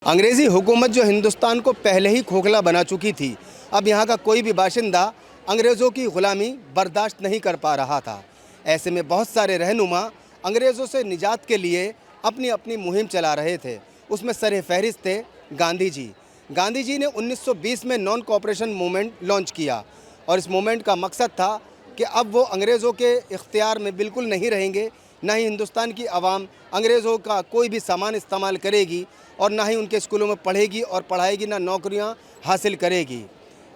अंग्रेज़ी हुकूमत जो हिंदुस्तान को पहले ही खोखला बना चुकी थी, अब यहाँ का कोई भी बाशिंदा अंग्रेज़ों की ग़ुलामी बर्दाश्त नहीं कर पा रहा था। ऐसे में बहुत सारे रहनुमा अंग्रेज़ों से निजात के लिए अपनी अपनी मुहिम चला रहे थे। उसमें सर फहरिस्त थे गांधी जी। गांधी जी ने 1920 में नॉन कोऑपरेशन मूवमेंट लॉन्च किया और इस मूवमेंट का मकसद था कि अब वो अंग्रेज़ों के इख्तियार में बिल्कुल नहीं रहेंगे, ना ही हिंदुस्तान की आवाम अंग्रेज़ों का कोई भी सामान इस्तेमाल करेगी और ना ही उनके स्कूलों में पढ़ेगी और पढ़ाएगी, ना नौकरियां हासिल करेगी।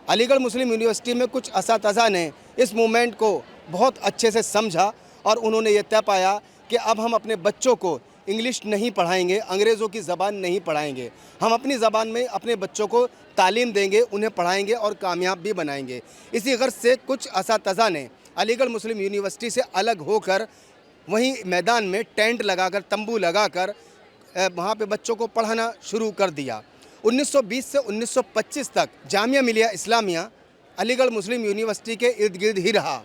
अलीगढ़ मुस्लिम यूनिवर्सिटी में कुछ असातिज़ा ने इस मूवमेंट को बहुत अच्छे से समझा और उन्होंने ये तय पाया कि अब हम अपने बच्चों को इंग्लिश नहीं पढ़ाएंगे, अंग्रेज़ों की ज़बान नहीं पढ़ाएंगे, हम अपनी ज़बान में अपने बच्चों को तालीम देंगे, उन्हें पढ़ाएंगे और कामयाब भी बनाएंगे। इसी गर्ज से कुछ असातिज़ा ने अलीगढ़ मुस्लिम यूनिवर्सिटी से अलग होकर वहीं मैदान में टेंट लगाकर, तंबू लगाकर वहाँ पे बच्चों को पढ़ाना शुरू कर दिया। 1920 से 1925 तक जामिया मिलिया इस्लामिया अलीगढ़ मुस्लिम यूनिवर्सिटी के इर्द गिर्द ही रहा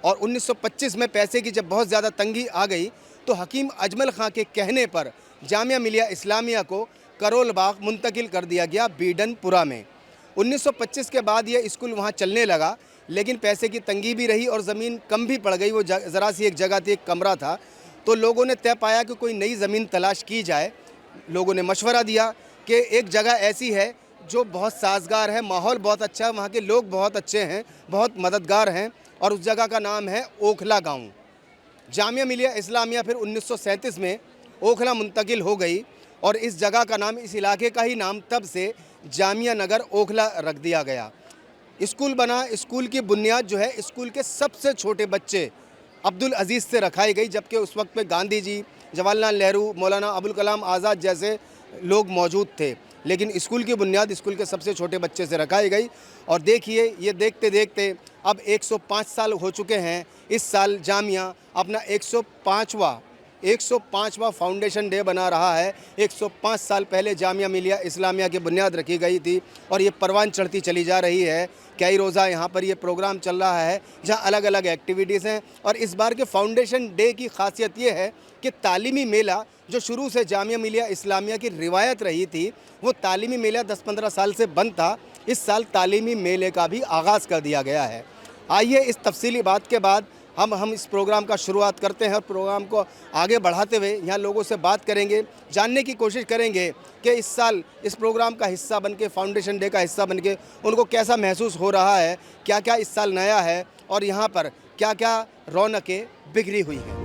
और 1925 में पैसे की जब बहुत ज़्यादा तंगी आ गई तो हकीम अजमल खां के कहने पर जामिया मिलिया इस्लामिया को करोल बाग मुंतकिल कर दिया गया बीडनपुरा में। 1925 के बाद ये स्कूल वहाँ चलने लगा, लेकिन पैसे की तंगी भी रही और ज़मीन कम भी पड़ गई। वो ज़रा सी एक जगह थी, एक कमरा था, तो लोगों ने तय पाया कि कोई नई ज़मीन तलाश की जाए। लोगों ने मशवरा दिया कि एक जगह ऐसी है जो बहुत साजगार है, माहौल बहुत अच्छा है, वहाँ के लोग बहुत अच्छे हैं, बहुत मददगार हैं और उस जगह का नाम है ओखला गाँव। जामिया मिलिया इस्लामिया फिर 1937 में ओखला मुंतकिल हो गई और इस जगह का नाम, इस इलाके का ही नाम तब से जामिया नगर ओखला रख दिया गया। स्कूल बना। स्कूल की बुनियाद जो है स्कूल के सबसे छोटे बच्चे अब्दुल अजीज़ से रखाई गई, जबकि उस वक्त पे गांधी जी, जवाहरलाल नेहरू, मौलाना अबुल कलाम आज़ाद जैसे लोग मौजूद थे, लेकिन स्कूल की बुनियाद स्कूल के सबसे छोटे बच्चे से रखाई गई। और देखिए, ये देखते देखते अब 105 साल हो चुके हैं। इस साल जामिया अपना 105वां फाउंडेशन डे बना रहा है। 105 साल पहले जामिया मिलिया इस्लामिया की बुनियाद रखी गई थी और ये परवान चढ़ती चली जा रही है। कई रोज़ा यहाँ पर ये प्रोग्राम चल रहा है जहाँ अलग अलग एक्टिविटीज़ हैं। और इस बार के फाउंडेशन डे की खासियत ये है कि तालीमी मेला जो शुरू से जामिया मिलिया इस्लामिया की रिवायत रही थी, वो तालीमी मेला 10-15 साल से बंद था। इस साल तालीमी मेले का भी आगाज़ कर दिया गया है। आइए इस तफसीली बात के बाद हम इस प्रोग्राम का शुरुआत करते हैं और प्रोग्राम को आगे बढ़ाते हुए यहाँ लोगों से बात करेंगे, जानने की कोशिश करेंगे कि इस साल इस प्रोग्राम का हिस्सा बनके, फाउंडेशन डे का हिस्सा बनके उनको कैसा महसूस हो रहा है, क्या क्या इस साल नया है और यहाँ पर क्या क्या रौनकें बिखरी हुई हैं।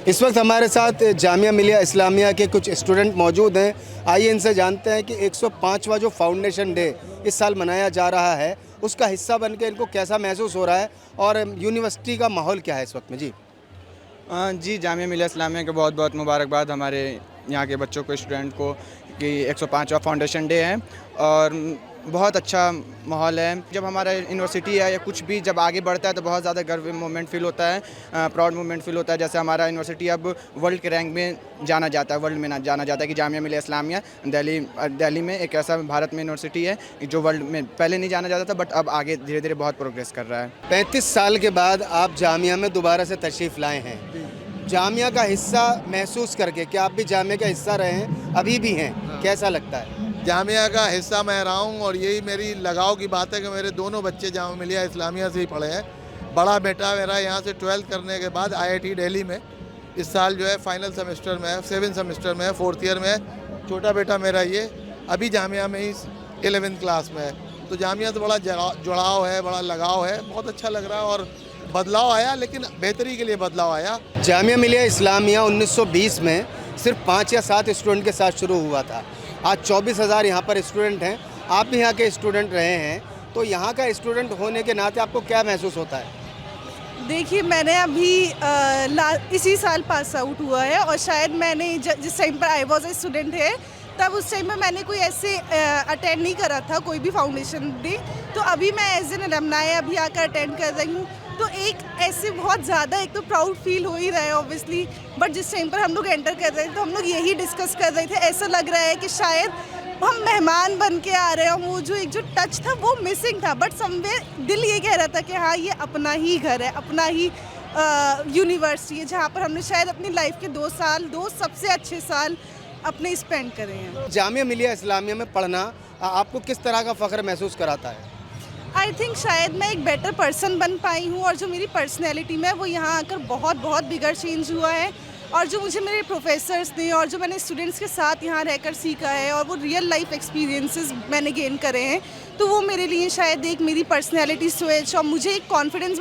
इस वक्त हमारे साथ जामिया मिलिया इस्लामिया के कुछ स्टूडेंट मौजूद हैं। आइए इनसे जानते हैं कि 105वां जो फाउंडेशन डे इस साल मनाया जा रहा है, उसका हिस्सा बनके इनको कैसा महसूस हो रहा है और यूनिवर्सिटी का माहौल क्या है इस वक्त में। जी जामिया मिलिया इस्लामिया के बहुत बहुत मुबारकबाद हमारे यहाँ के बच्चों को, स्टूडेंट को, कि 105वां फाउंडेशन डे है और बहुत अच्छा माहौल है। जब हमारा यूनिवर्सिटी है या कुछ भी जब आगे बढ़ता है तो बहुत ज़्यादा गर्व मोमेंट फील होता है, प्राउड मोमेंट फील होता है। जैसे हमारा यूनिवर्सिटी अब वर्ल्ड के रैंक में जाना जाता है, वर्ल्ड में जाना जाता है कि जामिया मिलिया इस्लामिया दिल्ली में एक ऐसा भारत में यूनिवर्सिटी है जो वर्ल्ड में पहले नहीं जाना जाता था, बट अब आगे धीरे धीरे बहुत प्रोग्रेस कर रहा है। 35 साल के बाद आप जामिया में दोबारा से तशरीफ़ लाए हैं, जामिया का हिस्सा महसूस करके, क्या आप भी जामिया का हिस्सा रहे हैं, अभी भी हैं, कैसा लगता है? जामिया का हिस्सा मैं रहा हूँ और यही मेरी लगाव की बात है कि मेरे दोनों बच्चे जामिया मिलिया इस्लामिया से ही पढ़े हैं। बड़ा बेटा मेरा यहाँ से 12th करने के बाद IIT दिल्ली में इस साल जो है फाइनल सेमेस्टर में है, 7th सेमेस्टर में है, 4th ईयर में है। छोटा बेटा मेरा ये अभी जामिया में ही 11th क्लास में है। तो जामिया तो बड़ा जुड़ाव है, बड़ा लगाव है, बहुत अच्छा लग रहा है और बदलाव आया, लेकिन बेहतरी के लिए बदलाव आया। जामिया मिलिया इस्लामिया 1920 में सिर्फ 5 या 7 स्टूडेंट के साथ शुरू हुआ था। आज 24,000 यहाँ पर स्टूडेंट हैं। आप भी यहाँ के स्टूडेंट रहे हैं, तो यहाँ का स्टूडेंट होने के नाते आपको क्या महसूस होता है? देखिए मैंने अभी इसी साल पास आउट हुआ है और शायद मैंने जिस टाइम पर आई वॉज ए स्टूडेंट है तब उस टाइम में मैंने कोई ऐसे अटेंड नहीं करा था कोई भी फाउंडेशन डे। तो अभी मैं एज एन अलमनाई अभी आकर अटेंड कर रही हूँ। तो एक ऐसे बहुत ज़्यादा एक तो प्राउड फील हो ही रहा है ऑब्वियसली, बट जिस टाइम पर हम लोग एंटर कर रहे थे तो हम लोग यही डिस्कस कर रहे थे, ऐसा लग रहा है कि शायद हम मेहमान बन के आ रहे हैं। वो जो एक जो टच था वो मिसिंग था, बट समवेयर दिल ये कह रहा था कि हाँ ये अपना ही घर है, अपना ही यूनिवर्सिटी है जहाँ पर हमने शायद अपनी लाइफ के 2 सबसे अच्छे साल अपने स्पेंड करे हैं। जामिया मिलिया इस्लामिया में पढ़ना आपको किस तरह का फ़ख्र महसूस कराता है? आई थिंक शायद मैं एक बेटर पर्सन बन पाई हूँ और जो मेरी पर्सनैलिटी में वो यहाँ आकर बहुत बहुत बिगड़ चेंज हुआ है। और जो मुझे मेरे प्रोफेसर्स ने और जो मैंने स्टूडेंट्स के साथ यहाँ रहकर सीखा है और वो रियल लाइफ एक्सपीरियंसेस मैंने गेन करे हैं, तो वो मेरे लिए शायद एक मेरी पर्सनैलिटी स्विच और मुझे एक कॉन्फिडेंस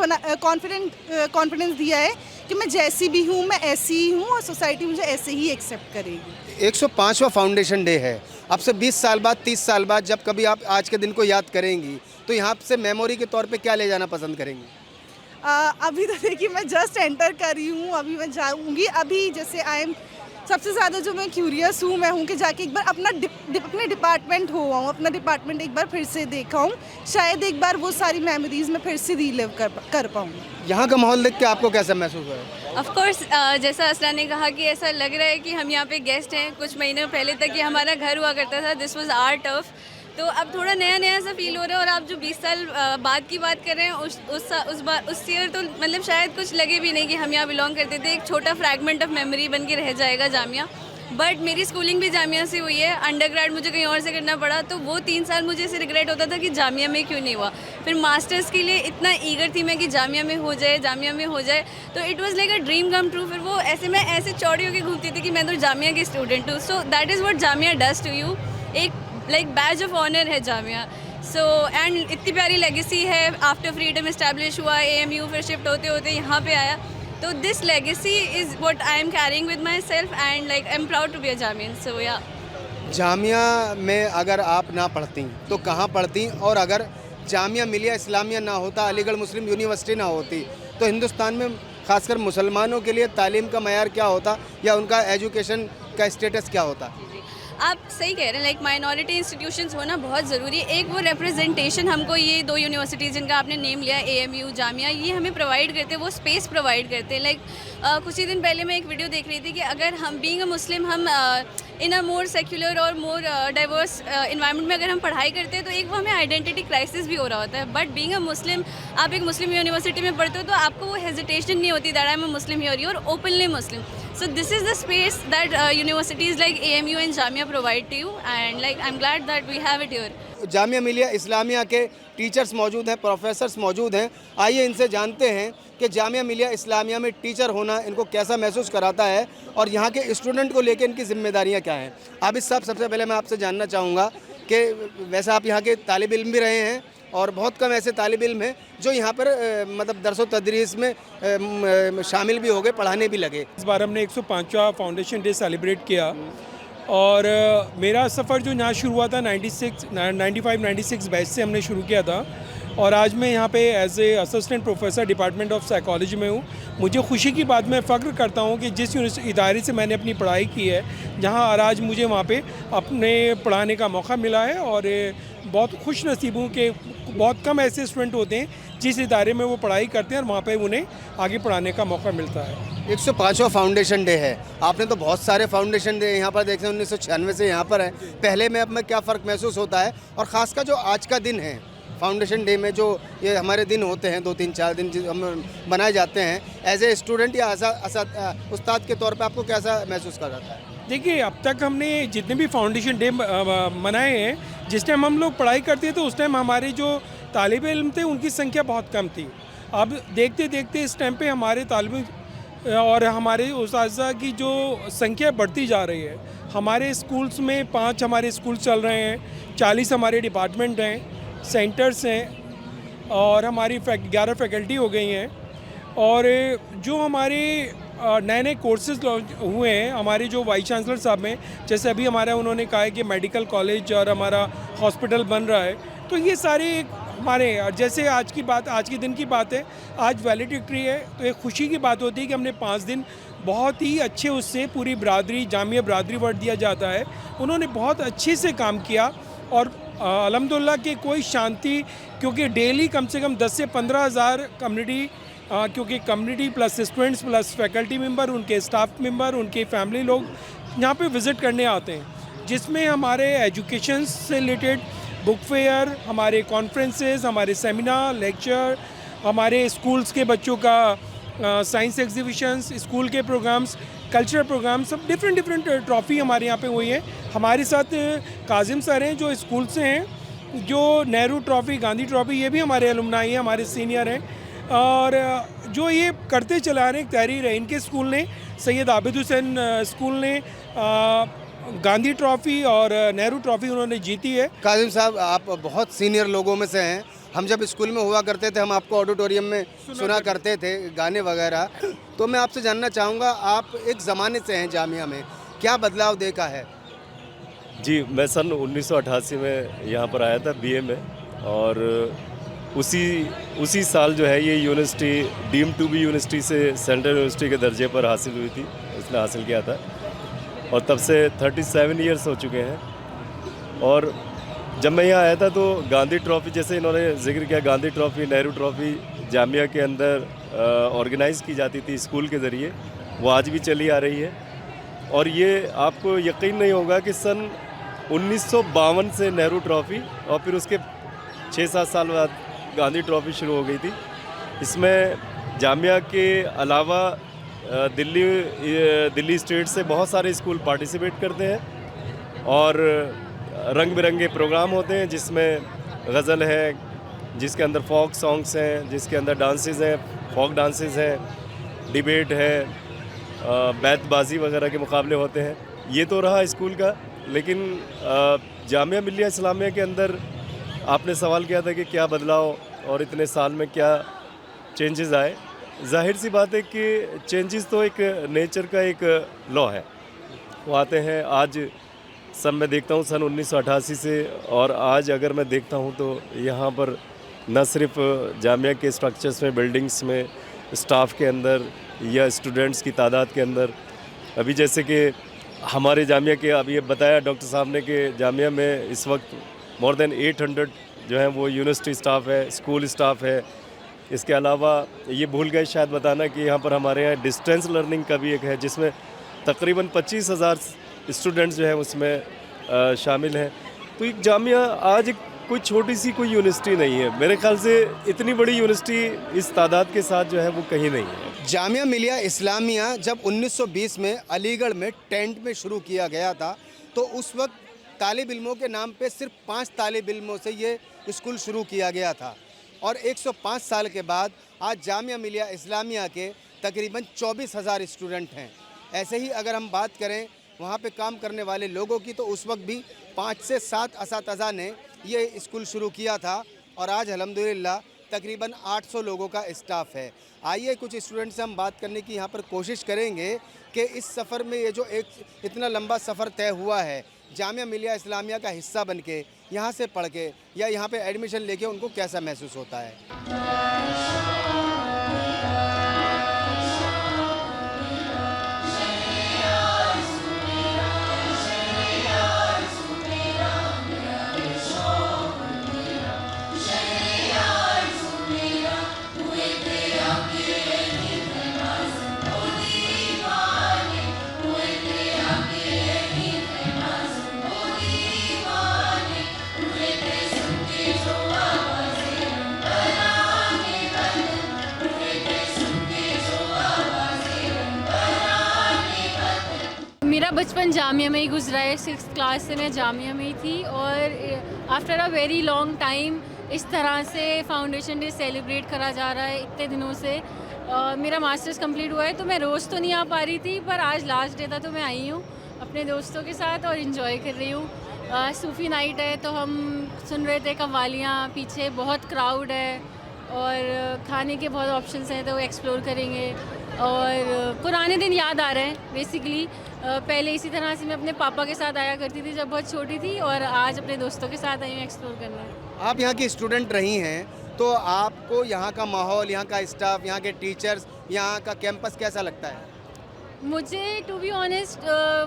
दिया है कि मैं जैसी भी हूँ मैं ऐसी ही हूँ और सोसाइटी मुझे ऐसे ही एक्सेप्ट करेगी। 105वां फाउंडेशन डे है। अब से 20 साल बाद 30 साल बाद जब कभी आप आज के दिन को याद करेंगी तो यहाँ से मेमोरी के तौर पे क्या ले जाना पसंद करेंगी? अभी तो देखिए मैं जस्ट एंटर कर रही हूँ, अभी मैं जाऊँगी। अभी जैसे सबसे ज़्यादा जो मैं क्यूरियस हूँ मैं हूँ कि जाके एक बार अपने डिपार्टमेंट हो आऊँ, अपना डिपार्टमेंट एक बार फिर से देखा हूँ, शायद एक बार वो सारी मेमोरीज में फिर से रीलिव कर पाऊँ। यहाँ का माहौल देख के आपको कैसा महसूस हो रहा है? ऑफ कोर्स जैसा असरा ने कहा कि ऐसा लग रहा है कि हम यहाँ पे गेस्ट हैं। कुछ महीनों पहले तक ये हमारा घर हुआ करता था, दिस वाज आवर टर्फ। तो अब थोड़ा नया नया सा फील हो रहा है। और आप जो 20 साल बाद की बात कर रहे हैं उस ईयर तो मतलब शायद कुछ लगे भी नहीं कि हम यहाँ बिलोंग करते थे। एक छोटा फ्रैगमेंट ऑफ मेमोरी बन के रह जाएगा जामिया। बट मेरी स्कूलिंग भी जामिया से हुई है, अंडरग्रेड मुझे कहीं और से करना पड़ा, तो वो 3 साल मुझे ऐसे रिग्रेट होता था कि जामिया में क्यों नहीं हुआ। फिर मास्टर्स के लिए इतना ईगर थी मैं कि जामिया में हो जाए, तो it was like a dream come true. फिर वो मैं ऐसे चौड़ी होकर घूमती थी कि मैं तो जामिया की स्टूडेंट हूँ। So that is what Jamia does to you. एक लाइक बैज ऑफ ऑनर है जामिया। सो एंड इतनी प्यारी लेगेसी है। आफ्टर फ्रीडम इस्टेब्लिश हुआ, AMU फिर शिफ्ट होते होते यहाँ पे आया। तो this legacy is what I am carrying with my self and like I am proud to be a Jamian. So yeah Jamia में अगर आप ना पढ़ती तो कहाँ पढ़ती? और अगर जामिया मिलिया इस्लामिया ना होता, अलीगढ़ मुस्लिम यूनिवर्सिटी ना होती, तो हिंदुस्तान में ख़ासकर मुसलमानों के लिए तालीम का मयार क्या होता या उनका एजुकेशन का स्टेटस क्या होता? आप सही कह रहे हैं। लाइक माइनॉरिटी इंस्टीट्यूशंस होना बहुत ज़रूरी है। एक वो रिप्रेजेंटेशन हमको ये 2 यूनिवर्सिटीज़ जिनका आपने नेम लिया, AMU जामिया, ये हमें प्रोवाइड करते हैं, वो स्पेस प्रोवाइड करते हैं। लाइक कुछ ही दिन पहले मैं एक वीडियो देख रही थी कि अगर हम बीइंग अ मुस्लिम हम इन अ मोर सेक्युलर और मोर डाइवर्स इन्वायरमेंट में अगर हम पढ़ाई करते हैं तो एक वो हमें आइडेंटिटी क्राइसिस भी हो रहा होता है। बट बीइंग अ मुस्लिम, आप एक मुस्लिम यूनिवर्सिटी में पढ़ते हो तो आपको वो हेजिटेशन नहीं होती that I am a Muslim here, you are openly Muslim. So this is the space that universities like AMU and Jamia provide to you, and like I'm glad that we have it here. Jamia Millia Islamia के teachers मौजूद हैं, professors मौजूद हैं। आइए इनसे जानते हैं कि जामिया मिलिया इस्लामिया में टीचर होना इनको कैसा महसूस कराता है और यहाँ के स्टूडेंट को लेकर इनकी जिम्मेदारियाँ क्या हैं। आबिद साहब, सबसे पहले मैं आपसे जानना चाहूँगा कि वैसे आप यहाँ के तालिब इल्म भी रहे हैं और बहुत कम ऐसे तालिब इल्म हैं जो यहाँ पर मतलब दरसो तदरीस में शामिल भी हो गए, पढ़ाने भी लगे। इस बार हमने 105वां फाउंडेशन डे सेलिब्रेट किया और मेरा सफ़र जो यहाँ शुरू हुआ था 95-96 बैच से हमने शुरू किया था और आज मैं यहाँ पे as a assistant professor department of psychology में हूँ। मुझे खुशी की बात, मैं फ़ख्र करता हूँ कि जिस इदारे से मैंने अपनी पढ़ाई की है, जहाँ आज मुझे वहाँ पे अपने पढ़ाने का मौका मिला है और बहुत खुश नसीब हूँ कि बहुत कम ऐसे स्टूडेंट होते हैं जिस इदारे में वो पढ़ाई करते हैं और वहाँ पे उन्हें आगे पढ़ाने का मौका मिलता है। 105वां फाउंडेशन डे है। आपने तो बहुत सारे फाउंडेशन डे यहाँ पर देखे, 1996 से यहाँ पर है। पहले में अब में क्या फ़र्क महसूस होता है और ख़ासकर जो आज का दिन है फाउंडेशन डे में, जो ये हमारे दिन होते हैं 2-3-4 दिन हम बनाए जाते हैं, एज ए स्टूडेंट या उस्ताद के तौर पे आपको कैसा महसूस कर जाता है? देखिए, अब तक हमने जितने भी फाउंडेशन डे मनाए हैं, जिस टाइम हम लोग पढ़ाई करते थे उस टाइम हमारे जो तालिब इल्म थे उनकी संख्या बहुत कम थी। अब देखते देखते इस टाइम पे हमारे तालिब और हमारे उस्ताज़ा की जो संख्या बढ़ती जा रही है। हमारे स्कूल्स में 5 हमारे स्कूल चल रहे हैं, 40 हमारे डिपार्टमेंट हैं, सेंटर्स हैं और हमारी 11 फैकल्टी हो गई हैं। और जो हमारे नए नए कोर्सेज हुए हैं, हमारे जो वाइस चांसलर साहब हैं, जैसे अभी हमारा उन्होंने कहा है कि मेडिकल कॉलेज और हमारा हॉस्पिटल बन रहा है, तो ये सारे हमारे जैसे आज के दिन की बात है, आज वैलेडिक्ट्री है, तो एक खुशी की बात होती है कि हमने 5 दिन बहुत ही अच्छे उससे पूरी बरादरी, जामिया बरादरी वर्ड दिया जाता है, उन्होंने बहुत अच्छे से काम किया और अल्हम्दुलिल्लाह कि कोई शांति, क्योंकि डेली कम से कम 10 से 15 हज़ार कम्युनिटी, क्योंकि community plus students plus faculty member, उनके स्टाफ मेंबर, उनके फैमिली लोग यहाँ पे विज़िट करने आते हैं, जिसमें हमारे एजुकेशन से रिलेटेड बुक फेयर, हमारे कॉन्फ्रेंसेस, हमारे सेमिनार, लेक्चर, हमारे स्कूल्स के बच्चों का साइंस एग्जीबिशंस, स्कूल के प्रोग्राम्स, कल्चरल प्रोग्राम्स, सब डिफरेंट ट्रॉफ़ी हमारे यहाँ पे हुई है। हमारे साथ काजिम सर हैं जो स्कूल से हैं, जो नेहरू ट्रॉफ़ी, गांधी ट्रॉफ़ी, ये भी हमारे अलुमनाई हैं, हमारे सीनियर हैं, और जो ये करते चला रहे हैं, एक तहरीर है। इनके स्कूल ने, सैयद आबिद हुसैन स्कूल ने गांधी ट्रॉफ़ी और नेहरू ट्रॉफ़ी उन्होंने जीती है। काजिम साहब, आप बहुत सीनियर लोगों में से हैं। हम जब स्कूल में हुआ करते थे, हम आपको ऑडिटोरियम में सुना करते थे गाने वगैरह। तो मैं आपसे जानना चाहूँगा, आप एक ज़माने से हैं जामिया में, क्या बदलाव देखा है? जी, मैं सन 1988 में यहाँ पर आया था बीए में, और उसी साल जो है ये university deem to be university से सेंट्रल यूनिवर्सिटी के दर्जे पर हासिल हुई थी, इसने हासिल किया था, और तब से 37 ईयर्स हो चुके हैं। और जब मैं यहाँ आया था तो गांधी ट्रॉफ़ी, जैसे इन्होंने जिक्र किया, गांधी ट्रॉफ़ी, नेहरू ट्रॉफ़ी जामिया के अंदर ऑर्गेनाइज़ की जाती थी स्कूल के ज़रिए, वो आज भी चली आ रही है। और ये आपको यकीन नहीं होगा कि सन 1952 से नेहरू ट्रॉफ़ी, और फिर उसके 6-7 साल बाद गांधी ट्रॉफ़ी शुरू हो गई थी। इसमें जामिया के अलावा दिल्ली स्टेट से बहुत सारे स्कूल पार्टिसिपेट करते हैं, और रंग बिरंगे प्रोग्राम होते हैं, जिसमें गज़ल है, जिसके अंदर फोक सॉन्ग्स हैं, जिसके अंदर डांसेस हैं, फोक डांसेस हैं, डिबेट है, बैतबाजी वगैरह के मुकाबले होते हैं। ये तो रहा स्कूल का। लेकिन जामिया मिलिया इस्लामिया के अंदर आपने सवाल किया था कि क्या बदलाव और इतने साल में क्या चेंजेस आए। जाहिर सी बात है कि चेंजेस तो एक नेचर का एक लॉ है, वो आते हैं। आज सब मैं देखता हूँ सन 1988 से, और आज अगर मैं देखता हूँ तो यहाँ पर न सिर्फ जामिया के स्ट्रक्चर्स में, बिल्डिंग्स में, स्टाफ के अंदर या स्टूडेंट्स की तादाद के अंदर, अभी जैसे कि हमारे जामिया के, अभी ये बताया डॉक्टर साहब ने कि जामिया में इस वक्त मोर देन 800 जो है वो यूनिवर्सिटी स्टाफ है, स्कूल स्टाफ है। इसके अलावा ये भूल गए शायद बताना कि यहाँ पर हमारे यहाँ डिस्टेंस लर्निंग का भी एक है, जिसमें तकरीबन 25,000 स्टूडेंट्स जो हैं उसमें शामिल हैं। तो एक जामिया आज कोई छोटी सी कोई यूनिवर्सिटी नहीं है। मेरे ख्याल से इतनी बड़ी यूनिवर्सिटी इस तादाद के साथ जो है वो कहीं नहीं है। जामिया मिलिया इस्लामिया जब 1920 में अलीगढ़ में टेंट में शुरू किया गया था, तो उस वक्त तालिब इल्मों के नाम पे सिर्फ 5 तालिब इल्मों से ये स्कूल शुरू किया गया था, और 105 साल के बाद आज जामिया मिलिया इस्लामिया के तकरीबन 24,000 स्टूडेंट हैं। ऐसे ही अगर हम बात करें वहाँ पे काम करने वाले लोगों की, तो उस वक्त भी 5 से 7 असातिज़ा ने ये स्कूल शुरू किया था, और आज अल्हम्दुलिल्लाह तकरीबन 800 लोगों का स्टाफ है। आइए कुछ स्टूडेंट से हम बात करने की यहाँ पर कोशिश करेंगे कि इस सफ़र में, ये जो एक इतना लंबा सफ़र तय हुआ है जामिया मिलिया इस्लामिया का हिस्सा बन के, यहाँ से पढ़ के या यहाँ पे एडमिशन लेके उनको कैसा महसूस होता है। मेरा बचपन जामिया में ही गुजरा है। 6th क्लास से मैं जामिया में ही थी, और after a very long time इस तरह से फाउंडेशन डे सेलिब्रेट करा जा रहा है इतने दिनों से। मेरा मास्टर्स कंप्लीट हुआ है, तो मैं रोज़ तो नहीं आ पा रही थी, पर आज लास्ट डे था तो मैं आई हूँ अपने दोस्तों के साथ और इन्जॉय कर रही हूँ। सूफ़ी नाइट है तो हम सुन रहे थे कव्वालियाँ, पीछे बहुत क्राउड है, और खाने के बहुत ऑप्शंस हैं तो वो एक्सप्लोर करेंगे, और पुराने दिन याद आ रहे हैं बेसिकली। पहले इसी तरह से मैं अपने पापा के साथ आया करती थी जब बहुत छोटी थी, और आज अपने दोस्तों के साथ आई हूँ एक्सप्लोर करने। आप यहाँ की स्टूडेंट रही हैं, तो आपको यहाँ का माहौल, यहाँ का स्टाफ, यहाँ के टीचर्स, यहाँ का कैंपस कैसा लगता है? मुझे टू बी ऑनेस्ट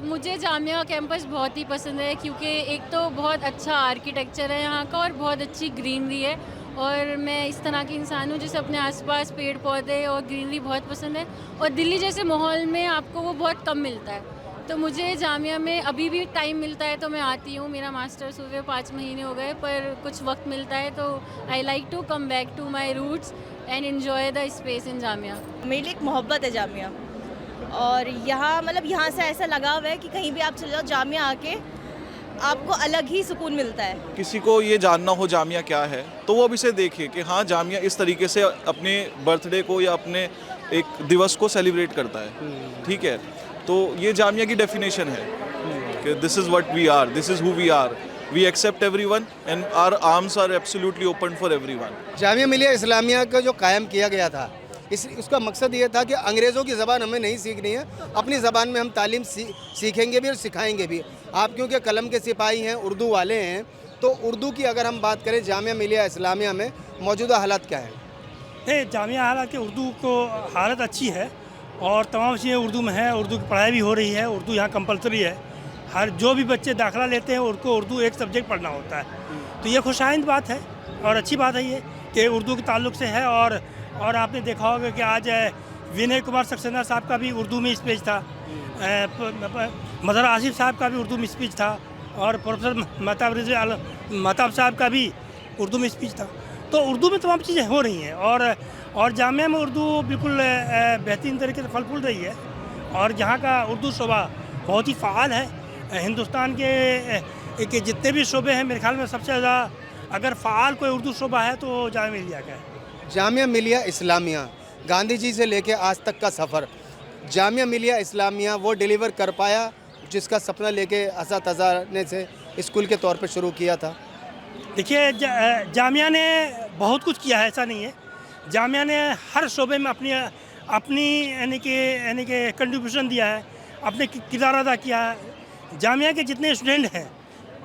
मुझे जामिया कैंपस बहुत ही पसंद है, क्योंकि एक तो बहुत अच्छा आर्किटेक्चर है यहाँ का और बहुत अच्छी ग्रीनरी है, और मैं इस तरह की इंसान हूँ जिसे अपने आसपास पेड़ पौधे और ग्रीनरी बहुत पसंद है, और दिल्ली जैसे माहौल में आपको वो बहुत कम मिलता है। तो मुझे जामिया में अभी भी टाइम मिलता है तो मैं आती हूँ। मेरा मास्टर्स हुए 5 महीने हो गए, पर कुछ वक्त मिलता है तो I like to come back to my roots and enjoy the space in Jamia. मेरे लिए एक मोहब्बत है जामिया, और यहाँ मतलब यहाँ से ऐसा लगाव है कि कहीं भी आप चले जाओ जामिया आके आपको अलग ही सुकून मिलता है। किसी को ये जानना हो जामिया क्या है तो वो अब इसे देखे कि हाँ जामिया इस तरीके से अपने बर्थडे को या अपने एक दिवस को सेलिब्रेट करता है। ठीक है, तो ये जामिया की डेफिनेशन है कि this is what we are, this is who we are, we accept everyone and our arms are absolutely open for everyone. Jamia Millia Islamia का जो कायम किया गया था, उसका मकसद ये था कि अंग्रेज़ों की ज़बान हमें नहीं सीखनी है, अपनी ज़बान में हम तालीम सीखेंगे भी और सिखाएंगे भी। आप क्योंकि कलम के सिपाही हैं, उर्दू वाले हैं, तो उर्दू की अगर हम बात करें जामिया मिलिया इस्लामिया में मौजूदा हालत क्या है? जामिया हालत की उर्दू को हालत अच्छी है और तमाम चीज़ें उर्दू में है, उर्दू की पढ़ाई भी हो रही है, उर्दू यहाँ कंपलसरी है। हर जो भी बच्चे दाखिला लेते हैं उनको उर्दू एक सब्जेक्ट पढ़ना होता है, तो ये खुशाइंद बात है और अच्छी बात है ये कि उर्दू के ताल्लुक से है। और आपने देखा होगा कि आज विनय कुमार सक्सेना साहब का भी उर्दू में स्पीच था, मज़हर आसिफ साहब का भी उर्दू में स्पीच था, और प्रोफेसर महताब साहब का भी उर्दू में स्पीच था। तो उर्दू में तमाम चीज़ें हो रही हैं और जामिया में उर्दू बिल्कुल बेहतरीन तरीके से फल फूल रही है, और यहाँ का उर्दू शोबा बहुत ही फ़ाल है। हिंदुस्तान के जितने भी शोबे हैं मेरे ख्याल में सबसे ज़्यादा अगर फ़ाल कोई उर्दू शोबा है तो जामिया मिलिया का है। जामिया मिलिया इस्लामिया, गांधी जी से लेके आज तक का सफ़र, जामिया मिलिया इस्लामिया वो डिलीवर कर पाया जिसका सपना लेके असातिज़ा ने से स्कूल के तौर पे शुरू किया था? देखिए जामिया ने बहुत कुछ किया है, ऐसा नहीं है। जामिया ने हर शोबे में अपनी यानी कि कंट्रीब्यूशन दिया है, अपने किरदार अदा किया है। जामिया के जितने स्टूडेंट हैं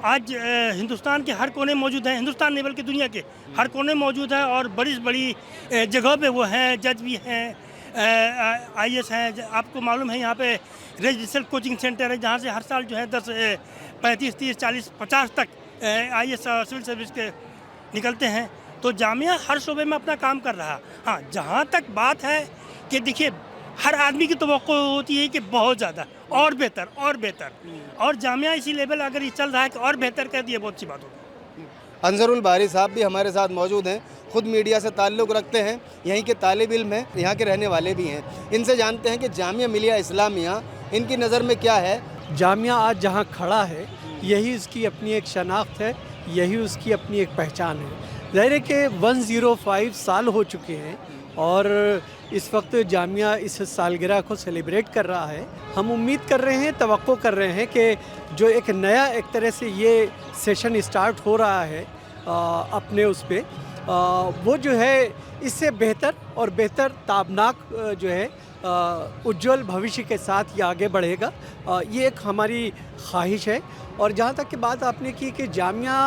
आज हिंदुस्तान के हर कोने मौजूद हैं, हिंदुस्तान नहीं बल्कि दुनिया के हर कोने मौजूद है, और बड़ी से बड़ी जगह पे वो हैं, जज भी हैं, IAS हैं। आपको मालूम है यहाँ पे रेजिडेंशियल कोचिंग सेंटर है जहाँ से हर साल जो है 10, 35, 30, 40, 50 तक IAS सिविल सर्विस के निकलते हैं। तो जामिया हर शोबे में अपना काम कर रहा। हाँ, जहाँ तक बात है कि देखिए हर आदमी की तवक्को होती है कि बहुत ज़्यादा और बेहतर और जामिया इसी लेवल अगर ये चल रहा है कि और बेहतर कर दिए, बहुत अच्छी बात होगी। अंजरुल बारी साहब भी हमारे साथ मौजूद हैं, खुद मीडिया से ताल्लुक़ रखते हैं, यहीं के तालिब इल्म हैं, यहाँ के रहने वाले भी हैं। इनसे जानते हैं कि जामिया मिलिया इस्लामिया इनकी नज़र में क्या है। जामिया आज जहाँ खड़ा है यही उसकी अपनी एक शनाख्त है, यही उसकी अपनी एक पहचान है। ज़ाहिर है कि 105 साल हो चुके हैं और इस वक्त जामिया इस सालगिरह को सेलिब्रेट कर रहा है। हम उम्मीद कर रहे हैं, तवक्को कर रहे हैं कि जो एक नया एक तरह से ये सेशन स्टार्ट हो रहा है अपने उस पे वो जो है इससे बेहतर और बेहतर ताबनाक जो है उज्जवल भविष्य के साथ ये आगे बढ़ेगा। ये एक हमारी ख्वाहिश है। और जहाँ तक की बात आपने की कि जामिया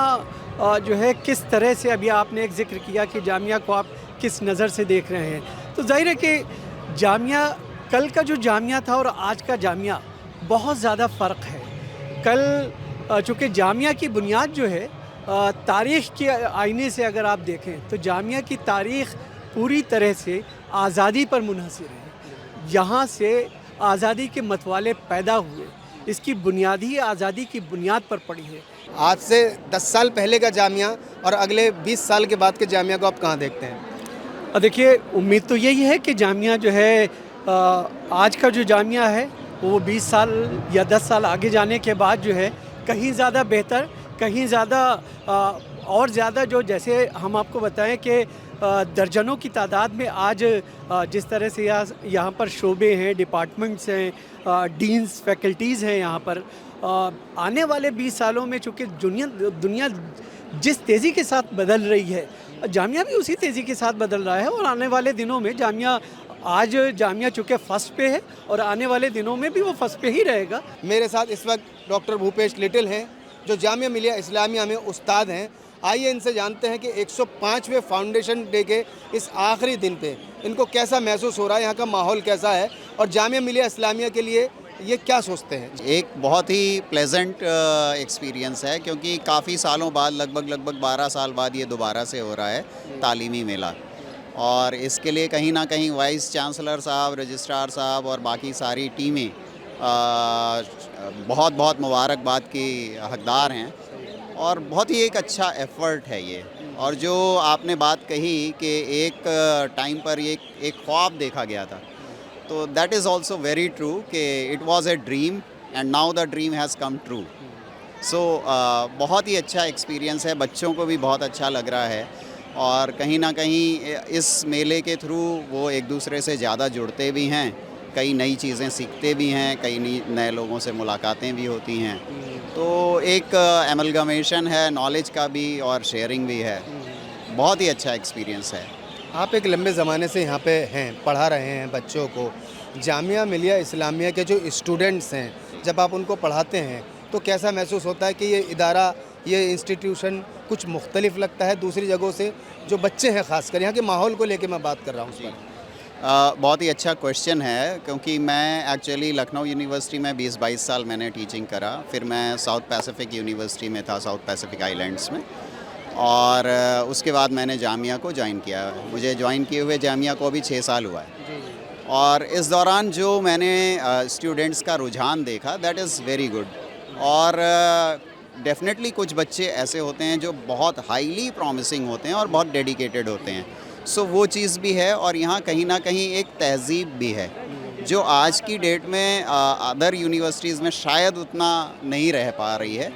जो है किस तरह से, अभी आपने एक जिक्र किया कि जामिया को आप किस नज़र से देख रहे हैं, तो जाहिर है कि जामिया, कल का जो जामिया था और आज का जामिया बहुत ज़्यादा फ़र्क है। कल चूँकि जामिया की बुनियाद जो है तारीख़ के आईने से अगर आप देखें तो जामिया की तारीख़ पूरी तरह से आज़ादी पर मुनहसर है। यहाँ से आज़ादी के मतवाले पैदा हुए, इसकी बुनियादी आज़ादी की बुनियाद पर पड़ी है। आज से 10 साल पहले का जामिया और अगले 20 साल के बाद के जामिया को आप कहाँ देखते हैं? देखिए, उम्मीद तो यही है कि जामिया जो है आज का जो जामिया है वो 20 साल या 10 साल आगे जाने के बाद जो है कहीं ज़्यादा बेहतर, कहीं ज़्यादा और ज़्यादा, जो जैसे हम आपको बताएं कि दर्जनों की तादाद में आज जिस तरह से यहाँ पर शोबे हैं, डिपार्टमेंट्स हैं, डीन्स, फैकल्टीज़ हैं यहाँ पर, आने वाले 20 सालों में चूँकि दुनिया जिस तेज़ी के साथ बदल रही है, जामिया भी उसी तेज़ी के साथ बदल रहा है। और आने वाले दिनों में जामिया आज जामिया चूँकि फर्स्ट पे है और आने वाले दिनों में भी वो फर्स्ट पे ही रहेगा। मेरे साथ इस वक्त डॉक्टर भूपेश लिटिल हैं जो जामिया मिलिया इस्लामिया में उस्ताद हैं। आइए इनसे जानते हैं कि 105वें फाउंडेशन डे के इस आखिरी दिन पे इनको कैसा महसूस हो रहा है, यहाँ का माहौल कैसा है और जामिया मिलिया इस्लामिया के लिए ये क्या सोचते हैं। एक बहुत ही प्लेजेंट एक्सपीरियंस है क्योंकि काफ़ी सालों बाद लगभग 12 साल बाद ये दोबारा से हो रहा है तालीमी मेला, और इसके लिए कहीं ना कहीं वाइस चांसलर साहब, रजिस्ट्रार साहब और बाकी सारी टीमें बहुत बहुत मुबारकबाद की हकदार हैं और बहुत ही एक अच्छा एफ़र्ट है ये। और जो आपने बात कही कि एक टाइम पर ये एक ख्वाब देखा गया था, तो that is also very true कि it was a dream and now the dream has come true. So बहुत ही अच्छा एक्सपीरियंस है, बच्चों को भी बहुत अच्छा लग रहा है और कहीं ना कहीं इस मेले के थ्रू वो एक दूसरे से ज़्यादा जुड़ते भी हैं, कई नई चीज़ें सीखते भी हैं, कई नए लोगों से मुलाकातें भी होती हैं। तो एक एमलगमेशन है नॉलेज का भी और शेयरिंग भी है। बहुत ही अच्छा एक्सपीरियंस है। आप एक लंबे ज़माने से यहाँ पे हैं, पढ़ा रहे हैं बच्चों को। जामिया मिलिया इस्लामिया के जो स्टूडेंट्स हैं, जब आप उनको पढ़ाते हैं तो कैसा महसूस होता है कि ये इदारा, ये इंस्टीट्यूशन कुछ मुख्तलिफ लगता है दूसरी जगहों से? जो बच्चे हैं ख़ासकर यहाँ के माहौल को लेके मैं बात कर रहा हूँ उस पर। बहुत ही अच्छा क्वेश्चन है क्योंकि मैं एक्चुअली लखनऊ यूनिवर्सिटी में 20-22 साल मैंने टीचिंग करा, फिर मैं साउथ पैसिफिक यूनिवर्सिटी में था, साउथ पैसिफिक आइलैंड्स में, और उसके बाद मैंने जामिया को ज्वाइन किया। मुझे ज्वाइन किए हुए जामिया को अभी 6 साल हुआ है और इस दौरान जो मैंने स्टूडेंट्स का रुझान देखा दैट इज़ वेरी गुड। और डेफिनेटली कुछ बच्चे ऐसे होते हैं जो बहुत हाईली प्रॉमिसिंग होते हैं और बहुत डेडिकेटेड होते हैं। सो वो चीज़ भी है और यहाँ कहीं ना कहीं एक तहज़ीब भी है जो आज की डेट में अदर यूनिवर्सिटीज़ में शायद उतना नहीं रह पा रही है।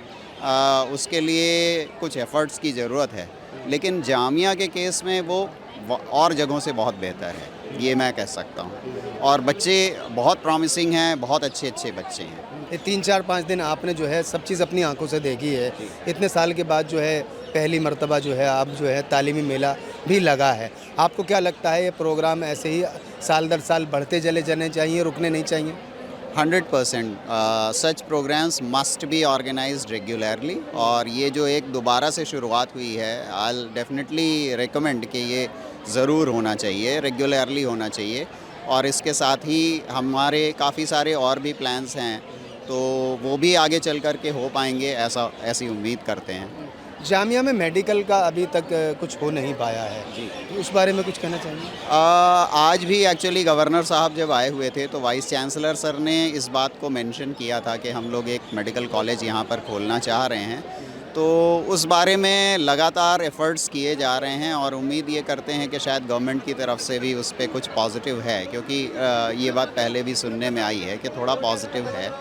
उसके लिए कुछ एफ़र्ट्स की ज़रूरत है, लेकिन जामिया के केस में वो और जगहों से बहुत बेहतर है, ये मैं कह सकता हूँ। और बच्चे बहुत प्रॉमिसिंग हैं, बहुत अच्छे बच्चे हैं। ये 3-4-5 दिन आपने जो है सब चीज़ अपनी आंखों से देखी है, इतने साल के बाद जो है पहली मर्तबा जो है आप जो है तालीमी मेला भी लगा है। आपको क्या लगता है ये प्रोग्राम ऐसे ही साल दर साल बढ़ते चले जाने चाहिए, रुकने नहीं चाहिए? 100% सच programmes must be organised regularly, और ये जो एक दोबारा से शुरुआत हुई है, आई डेफिनेटली रिकमेंड कि ये ज़रूर होना चाहिए, रेगुलरली होना चाहिए। और इसके साथ ही हमारे काफ़ी सारे और भी प्लान्स हैं, तो वो भी आगे चल कर के हो पाएंगे, ऐसी उम्मीद करते हैं। जामिया में मेडिकल का अभी तक कुछ हो नहीं पाया है जी, तो उस बारे में कुछ कहना चाहिए? आज भी एक्चुअली गवर्नर साहब जब आए हुए थे तो वाइस चांसलर सर ने इस बात को मेंशन किया था कि हम लोग एक मेडिकल कॉलेज यहाँ पर खोलना चाह रहे हैं। तो उस बारे में लगातार एफ़र्ट्स किए जा रहे हैं और उम्मीद ये करते हैं कि शायद गवर्नमेंट की तरफ से भी उस पर कुछ पॉजिटिव है, क्योंकि ये बात पहले भी सुनने में आई है कि थोड़ा पॉजिटिव है।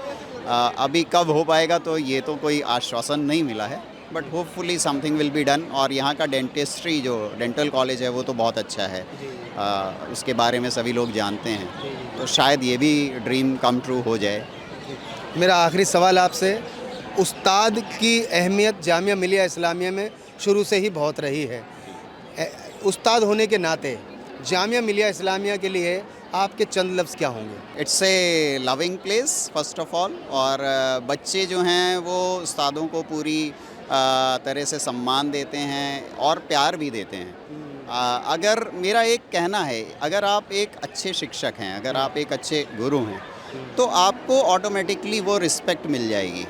अभी कब हो पाएगा तो ये तो कोई आश्वासन नहीं मिला है, but hopefully something will be done. और यहाँ का डेंटिस्ट्री जो डेंटल कॉलेज है वो तो बहुत अच्छा है, उसके बारे में सभी लोग जानते हैं, तो शायद ये भी ड्रीम कम ट्रू हो जाए। मेरा आखिरी सवाल आपसे, उस्ताद की अहमियत जामिया मिलिया इस्लामिया में शुरू से ही बहुत रही है। उस्ताद होने के नाते जामिया मिलिया इस्लामिया के लिए आपके चंद लफ्ज़ क्या होंगे? It's a loving place first of all, और बच्चे जो हैं वो उस्तादों को पूरी तरह से सम्मान देते हैं और प्यार भी देते हैं। अगर मेरा एक कहना है, अगर आप एक अच्छे शिक्षक हैं, अगर आप एक अच्छे गुरु हैं, तो आपको ऑटोमेटिकली वो रिस्पेक्ट मिल जाएगी।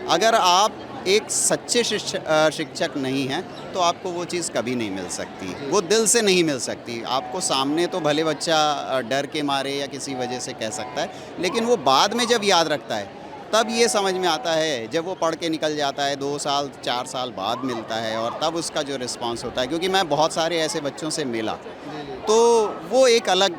अगर आप एक सच्चे शिक्षक नहीं हैं तो आपको वो चीज़ कभी नहीं मिल सकती, वो दिल से नहीं मिल सकती। आपको सामने तो भले बच्चा डर के मारे या किसी वजह से कह सकता है, लेकिन वो बाद में जब याद रखता है तब ये समझ में आता है, जब वो पढ़ के निकल जाता है 2 साल 4 साल बाद मिलता है, और तब उसका जो रिस्पांस होता है। क्योंकि मैं बहुत सारे ऐसे बच्चों से मिला तो वो एक अलग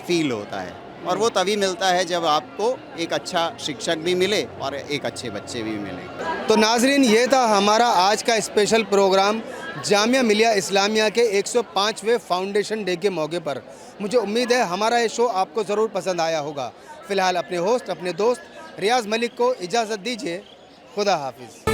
फील होता है, और वो तभी मिलता है जब आपको एक अच्छा शिक्षक भी मिले और एक अच्छे बच्चे भी मिले। तो नाजरीन, ये था हमारा आज का स्पेशल प्रोग्राम जामिया मिलिया इस्लामिया के 105वें फाउंडेशन डे के मौके पर। मुझे उम्मीद है हमारा ये शो आपको ज़रूर पसंद आया होगा। फ़िलहाल अपने होस्ट, अपने दोस्त रियाज़ मलिक को इजाज़त दीजिए। खुदा हाफिज़।